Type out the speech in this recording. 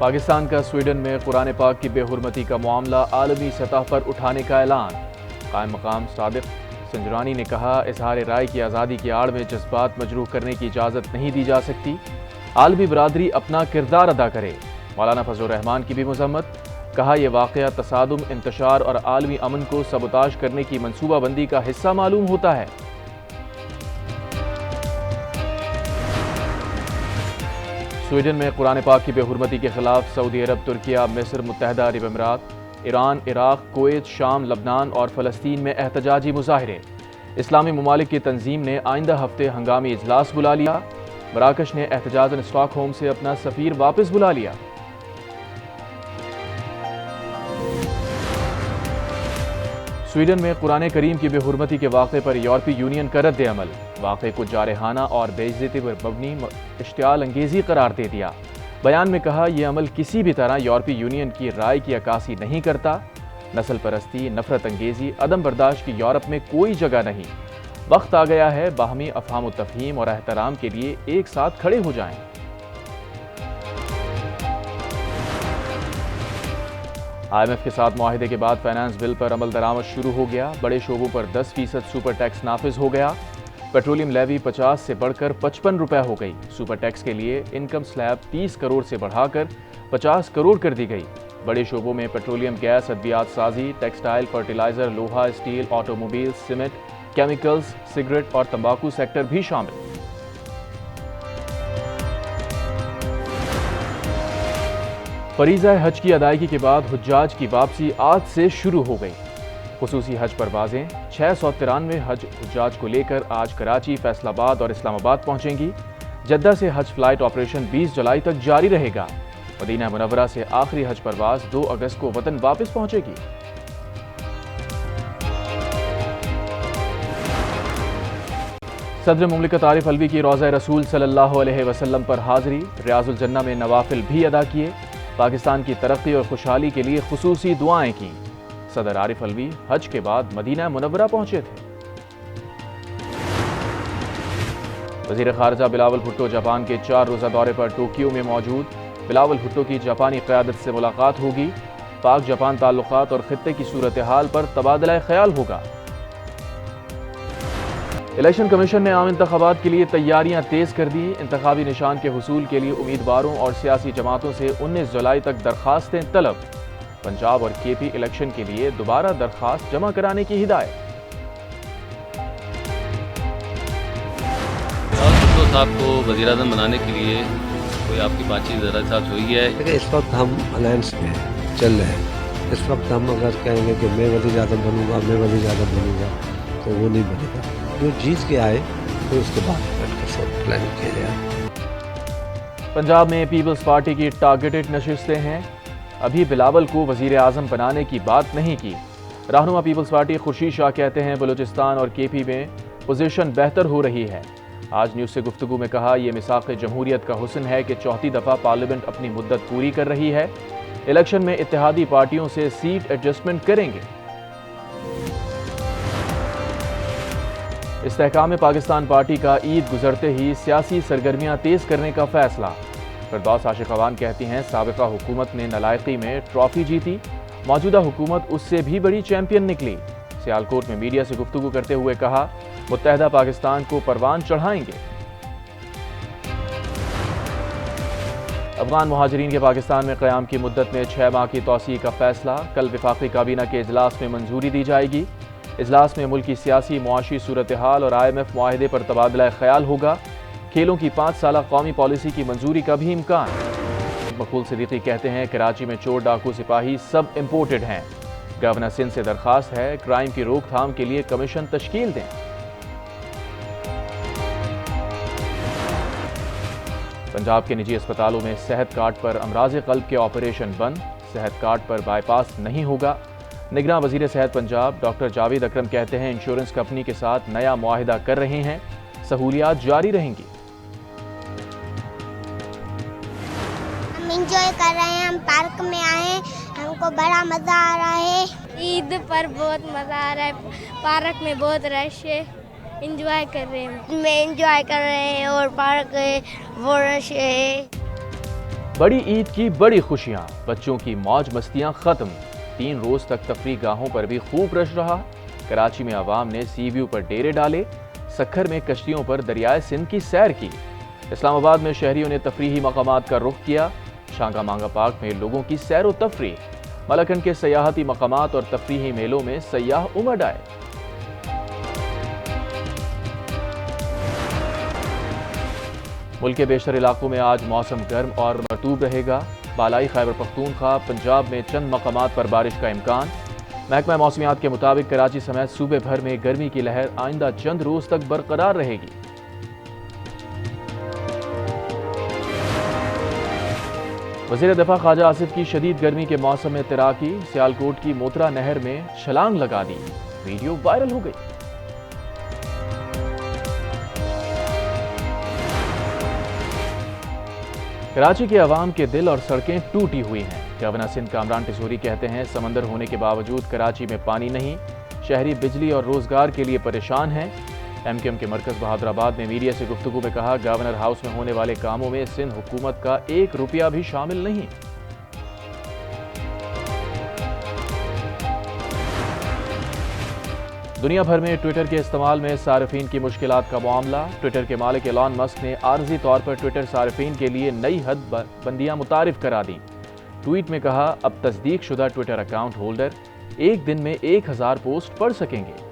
पाकिस्तान का स्वीडन में कुरान पाक की बेहुरमती का मामला आलमी सतह पर उठाने का ऐलान। कायम मकाम सादिक संजरानी ने कहा, इजहार राय की आज़ादी की आड़ में जज्बात मजरूह करने की इजाज़त नहीं दी जा सकती। आलमी बरादरी अपना किरदार अदा करे। मौलाना फजलुर रहमान की भी मजम्मत। कहा, यह वाक़या तसादुम, इंतशार और आलमी अमन को सबोताज करने की मनसूबाबंदी का हिस्सा मालूम होता है। स्वीडन में कुरान पाक की बेहुरमती के खिलाफ सऊदी अरब, तुर्किया, मिस्र, मुत्तहदा अरब अमीरात, ईरान, इराक, कुवैत, शाम, लबनान और फ़लस्तीन में एहतजाजी मुजाहिरे। इस्लामी ममालिक की तंजीम ने आइंदा हफ्ते हंगामी इजलास बुला लिया। मराकश ने एहतजाजन स्टॉकहोम से अपना सफ़ीर वापस बुला लिया। स्वीडन में कुरान करीम की बेहुरमती के वाक़े पर यूरोपीय यूनियन का रद्द अमल। वाक़े को जारहाना और बेइज्जती पर मबनी इश्तियाल अंगेज़ी करार दे दिया। बयान में कहा, यह अमल किसी भी तरह यूरोपीय यूनियन की राय की अक्कासी नहीं करता। नस्ल परस्ती, नफरत अंगेज़ी, अदम बर्दाश्त की यूरोप में कोई जगह नहीं। वक्त आ गया है बाहमी अफ़हाम व तफ़हीम और एहतराम के लिए एक साथ खड़े हो जाएं। IMF के साथ मुआहिदे के बाद फाइनेंस बिल पर अमल दरामद शुरू हो गया। बड़े शोबों पर 10% सुपर टैक्स नाफिज हो गया। पेट्रोलियम लेवी 50 से बढ़कर 55 रुपए हो गई। सुपर टैक्स के लिए इनकम स्लैब 30 करोड़ से बढ़ाकर 50 करोड़ कर दी गई। बड़े शोबों में पेट्रोलियम गैस, अद्वियात साजी, टेक्सटाइल, फर्टिलाइजर, लोहा, steel, automobile, cement, chemicals, cigarette और तंबाकू सेक्टर भी शामिल। फरीज़ा हज की अदायगी के बाद हुज्जाज की वापसी आज से शुरू हो गई। खुसूसी हज परवाजें 693 हज हुज्जाज को लेकर आज कराची, फैसलाबाद और इस्लामाबाद पहुंचेंगी। जद्दा से हज फ्लाइट ऑपरेशन 20 जुलाई तक जारी रहेगा। मदीना मुनव्वरा से आखिरी हज परवाज 2 अगस्त को वतन वापस पहुंचेगी। सदर मुमलिकत आरिफ अलवी की रोज़ा रसूल सल्लल्लाहु अलैहि वसल्लम पर हाजिरी। रियाजुल जन्ना में नवाफिल भी अदा किए। पाकिस्तान की तरक्की और खुशहाली के लिए खुसूसी दुआएं की। सदर आरिफ अलवी हज के बाद मदीना मुनव्वरा पहुंचे थे। वज़ीर ख़ारिजा बिलावल भुट्टो जापान के 4 रोज़ा दौरे पर टोक्यो में मौजूद। बिलावल भुट्टो की जापानी क़यादत से मुलाकात होगी। पाक जापान ताल्लुकात और खित्ते की सूरत हाल पर तबादला ख्याल होगा। इलेक्शन कमीशन ने आम इंतखाबात के लिए तैयारियां तेज कर दी। इंतखाबी निशान के हुसूल के लिए उम्मीदवारों और सियासी जमातों से 19 जुलाई तक दरखास्तें तलब। पंजाब और KP इलेक्शन के लिए दोबारा दरखास्त जमा कराने की हिदायत। भुट्टो साहब को वज़ीर-ए-आज़म बनाने के लिए कोई आपकी बातचीत ज़रा साथ हुई है? देखिए, इस वक्त हम अलायंस में चल रहे हैं। इस वक्त हम अगर कहेंगे कि मैं वज़ीर-ए-आज़म बनूंगा, मैं वज़ीर-ए-आज़म बनूंगा, तो वो नहीं बनेगा। जो जीत के आए तो उसके बाद सब प्लानिंग किया जाए। पंजाब में पीपल्स पार्टी की टारगेटेड नशिस्तें हैं। अभी बिलावल को वज़ीर आज़म बनाने की बात नहीं की। रहनुमा पीपल्स पार्टी खुर्शीद शाह कहते हैं, बलूचिस्तान और KP में पोजीशन बेहतर हो रही है। आज न्यूज़ से गुफ्तगू में कहा, यह मिसाक़ जमहूरियत का हुस्न है कि चौथी दफ़ा पार्लियामेंट अपनी मुद्दत पूरी कर रही है। इलेक्शन में इत्तेहादी पार्टियों से सीट एडजस्टमेंट करेंगे। इस्तेहकाम पाकिस्तान पार्टी का ईद गुजरते ही सियासी सरगर्मियां तेज करने का फैसला। फिरदौस आशिक़वान कहती हैं, साबिक़ा हुकूमत ने नलायकी में ट्रॉफी जीती, मौजूदा हुकूमत उससे भी बड़ी चैंपियन निकली। सियालकोट में मीडिया से गुफ्तगू करते हुए कहा, मुत्तहदा पाकिस्तान को परवान चढ़ाएंगे। अफगान मुहाजिरीन के पाकिस्तान में क़याम की मुद्दत में 6 माह की तौसीए का फैसला। कल वफाकी काबीना के इजलास में मंजूरी दी जाएगी। इजलास में मुल्क की सियासी मुआशी सूरत हाल और IMF मुआहिदे पर तबादला ख्याल होगा। खेलों की 5 साला कौमी पॉलिसी की मंजूरी का भी इम्कान। मकबूल सिद्दीकी कहते हैं, कराची में चोर, डाकू, सिपाही सब इम्पोर्टेड हैं। गवर्नर सिंध से दरखास्त है, क्राइम की रोकथाम के लिए कमीशन तश्कील दें। पंजाब के निजी अस्पतालों में सेहत कार्ड पर अमराज़ क़ल्ब के ऑपरेशन बंद। सेहत कार्ड पर बाईपास नहीं होगा। निगरान वज़ीर सेहत पंजाब डॉक्टर जावेद अकरम कहते हैं, इंश्योरेंस कंपनी के साथ नया मुआहिदा कर रहे हैं, सहूलियात जारी रहेंगी। हम इंजॉय कर रहे हैं, हम पार्क में आए, हमको बड़ा मज़ा आ रहा है। ईद पर बहुत मज़ा आ रहा है, पार्क में बहुत रश है, इंजॉय कर रहे हैं। मैं इंजॉय कर रहे हैं और पार्क है वो रश है। बड़ी ईद की बड़ी खुशियां, बच्चों की मौज मस्तियां खत्म। 3 रोज तक तफरी गाहों पर भी खूब रश रहा। कराची में आवाम ने सी व्यू पर डेरे डाले, सखर में कश्तियों पर दरियाए सिंध की सैर की। इस्लामाबाद में शहरियों ने तफरीही मकामात का रुख किया। शांगा मांगा पार्क में लोगों की सैर व तफरी। मलकन के सयाहती मकामात और तफरीही मेलों में सयाह उमड़ आए। मुल्क के बेशतर इलाकों में आज मौसम गर्म और मरतूब रहेगा। बालाई खैबर पख्तूनख्वा, पंजाब में चंद मकामात पर बारिश का इम्कान। महकमा मौसमियात के मुताबिक कराची समेत सूबे भर में गर्मी की लहर आइंदा चंद रोज तक बरकरार रहेगी। वज़ीर दफ़ा ख्वाजा आसिफ की शदीद गर्मी के मौसम में तैराकी। सियालकोट की मोतरा नहर में छलांग लगा दी, वीडियो वायरल हो गई। कराची के अवाम के दिल और सड़कें टूटी हुई हैं। गवर्नर सिंध कामरान टिसोरी कहते हैं, समंदर होने के बावजूद कराची में पानी नहीं, शहरी बिजली और रोजगार के लिए परेशान हैं। एमकेएम के मरकज बहादुराबाद में मीडिया से गुफ्तगू में कहा, गवर्नर हाउस में होने वाले कामों में सिंध हुकूमत का 1 रुपया भी शामिल नहीं। दुनिया भर में ट्विटर के इस्तेमाल में सार्फिन की मुश्किलात का मामला। ट्विटर के मालिक एलॉन मस्क ने आर्जी तौर पर ट्विटर सार्फिन के लिए नई हद बंदियां मुतारिफ करा दी। ट्वीट में कहा, अब तस्दीक शुदा ट्विटर अकाउंट होल्डर एक दिन में 1000 पोस्ट पढ़ सकेंगे।